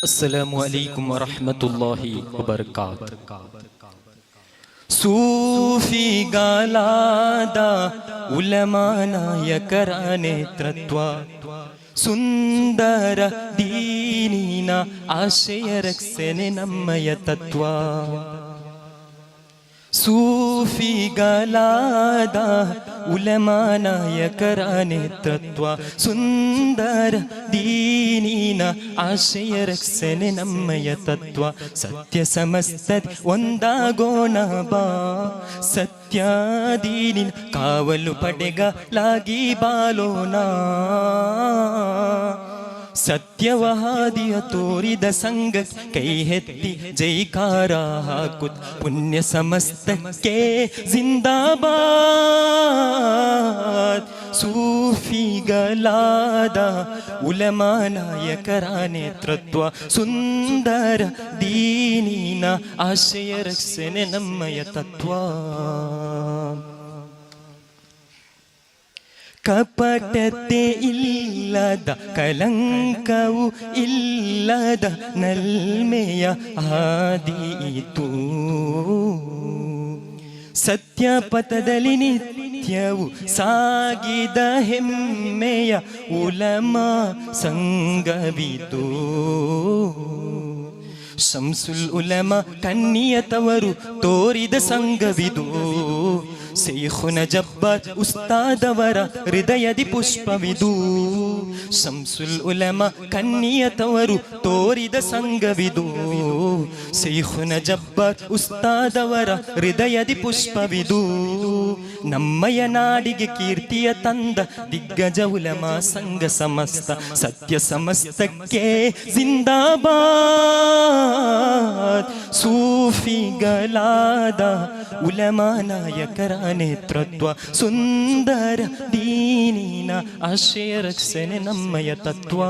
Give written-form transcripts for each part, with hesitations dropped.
السلام عليكم ورحمة الله وبركاته. ಸೂಫಿಗಳಾದ ಉಲಮಾನಾಯಕರ ನೇತೃತ್ವ ಸುಂದರ ದೀನಿನ ಆಶಯ ರಕ್ಷಣೆ ನಮ್ಮಯ ತತ್ವ. ಸೂಫಿಗಳಾದ ಉಲಮಾನಾಯಕರ ನೇತೃತ್ವ ಸುಂದರ ದೀನಿನ ಆಶಯ ರಕ್ಷಣೆ ನಮ್ಮಯ ತತ್ವ. ಸತ್ಯ ಸಮಸ್ತ ಒಂದಾಗೋಣ ಬಾ, ಸತ್ಯ ದೀನಿನ ಕಾವಲು ಪಡೆಗಲಾಗಿ ಬಾಲೋಣ. ಸತ್ಯವಹಾದಿಯ ತೋರಿದ ಸಂಘ ಕೈ ಎತ್ತಿ ಜೈಕಾರ ಹಾಕುತ್ತ ಪುಣ್ಯ ಸಮಸ್ತಕ್ಕೆ ಜಿಂದಾಬಾದ್. ಸೂಫಿಗಳಾದ ಉಲಮಾನಾಯಕರ ನೇತೃತ್ವ ಸುಂದರ ದೀನಿನ ಆಶಯ ರಕ್ಷಣೆ ನಮ್ಮಯ ತತ್ವ. ಕಪಟತೆ ಇಲ್ಲದ ಕಲಂಕವು ಇಲ್ಲದ ನಲ್ಮೆಯ ಹಾದಿಯಿತು. ಸತ್ಯ ಪಥದಲ್ಲಿ ನಿತ್ಯವು ಸಾಗಿದ ಹೆಮ್ಮೆಯ ಉಲಮಾ ಸಂಘವಿತು. ಶಂಸುಲ್ ಉಲಮಾ ಕನ್ನಿಯತವರು ತೋರಿದ ಸಂಘವಿದು. ಶೇಖುನ ಜಬ್ಬಾರ್ ಉಸ್ತಾದವರ ಹೃದಯದಿ ಪುಷ್ಪವಿದು. ಶಂಸುಲ್ ಉಲಮಾ ಕನ್ನಿಯತವರು ತೋರಿದ ಸಂಘವಿದು. ಶೇಖುನ ಜಬ್ಬಾರ್ ಉಸ್ತಾದವರ ಹೃದಯದಿ ಪುಷ್ಪವಿದು. ನಮ್ಮಯ ನಾಡಿಗೆ ಕೀರ್ತಿಯ ತಂದ ದಿಗ್ಗಜ ಉಲಮಾ ಸಂಘ ಸಮಸ್ತ ಸತ್ಯ ಸಮಸ್ತಕ್ಕೆ ಜಿಂದಾಬಾದ್. ಸೂಫಿಗಳಾದ ಉಲಮಾನಾಯಕರ ನೇತೃತ್ವ ಸುಂದರ ದೀನಿನ ಆಶಯ ರಕ್ಷಣೆ ನಮ್ಮಯ ತತ್ವ.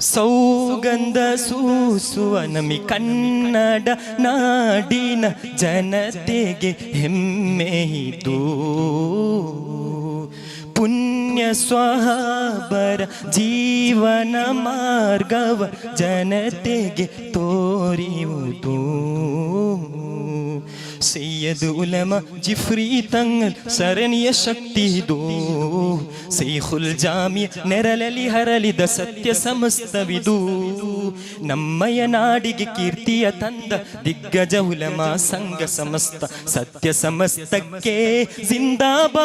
ಸೌಗಂಧ ಸೂಸುವ ನಮಿ ಕನ್ನಡ ನಾಡಿನ ಜನತೆಗೆ ಹೆಮ್ಮೆಯಿತು. ಪುಣ್ಯ ಸ್ವಹಾಬರ ಜೀವನ ಮಾರ್ಗವ ಜನತೆಗೆ ತೋರಿಯುವುದು. ಸೈಯದ್ ಉಲಮಾ ಜಿಫ್ರಿ ತಂಗಲ್ ಸರಣಿಯ ಶಕ್ತಿದು. ಶೈಖುಲ್ ಜಾಮಿ ನೆರಳಲಿ ಹರಳಿದ ಸತ್ಯ ಸಮಸ್ತವಿದು. ನಮ್ಮಯ ನಾಡಿಗೆ ಕೀರ್ತಿಯ ತಂದ ದಿಗ್ಗಜ ಉಲಮಾ ಸಂಘ ಸಮಸ್ತ ಸತ್ಯ ಸಮಸ್ತಕ್ಕೆ ಜಿಂದಾಬಾದ್.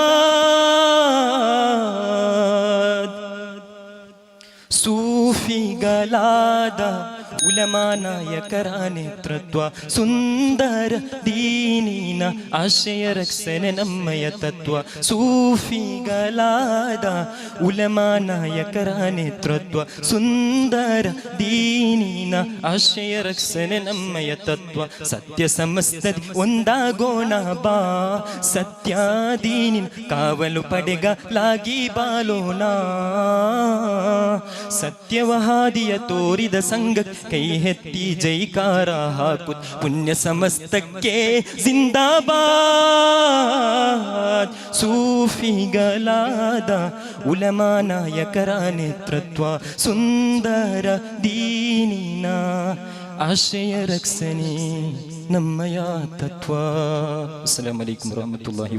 ಸೂಫಿಗಳಾದ ಉಲಮಾನಾಯಕರ ನೇತೃತ್ವ ಸುಂದರ ದೀನಿನ ಆಶಯ ರಕ್ಷಣೆ ನಮ್ಮಯ ತತ್ವ. ಸೂಫಿಗಳಾದ ಉಲಮಾನಾಯಕರ ನೇತೃತ್ವ ಸುಂದರ ದೀನಿನ ಆಶಯ ರಕ್ಷಣೆ ನಮ್ಮಯ ತತ್ವ. ಸತ್ಯ ಸಮಸ್ತ ಒಂದಾಗೋಣ ಬಾ, ಸತ್ಯ ದೀನಿನ ಕಾವಲು ಪಡೆಗಲಾಗಿ ಬಾಲೋಣ. ಸತ್ಯವಹಾದಿಯ ತೋರಿದ ಸಂಘ ಕೈ ಎತ್ತಿ ಜೈಕಾರ ಹಾಕುತ್ತ ಪುಣ್ಯ ಸಮಸ್ತಕ್ಕೆ ಜಿಂದಾಬಾದ್. ಸೂಫಿಗಳಾದ ಉಲಮಾನಾಯಕರ ನೇತೃತ್ವ ಸುಂದರ ದೀನಿನ ಆಶಯ ರಕ್ಷಣೆ ನಮ್ಮಯ ತತ್ವ. ಅಸ್ಸಲಾಮು ಅಲೈಕುಂ ವರಹಮತುಲ್ಲಾಹಿ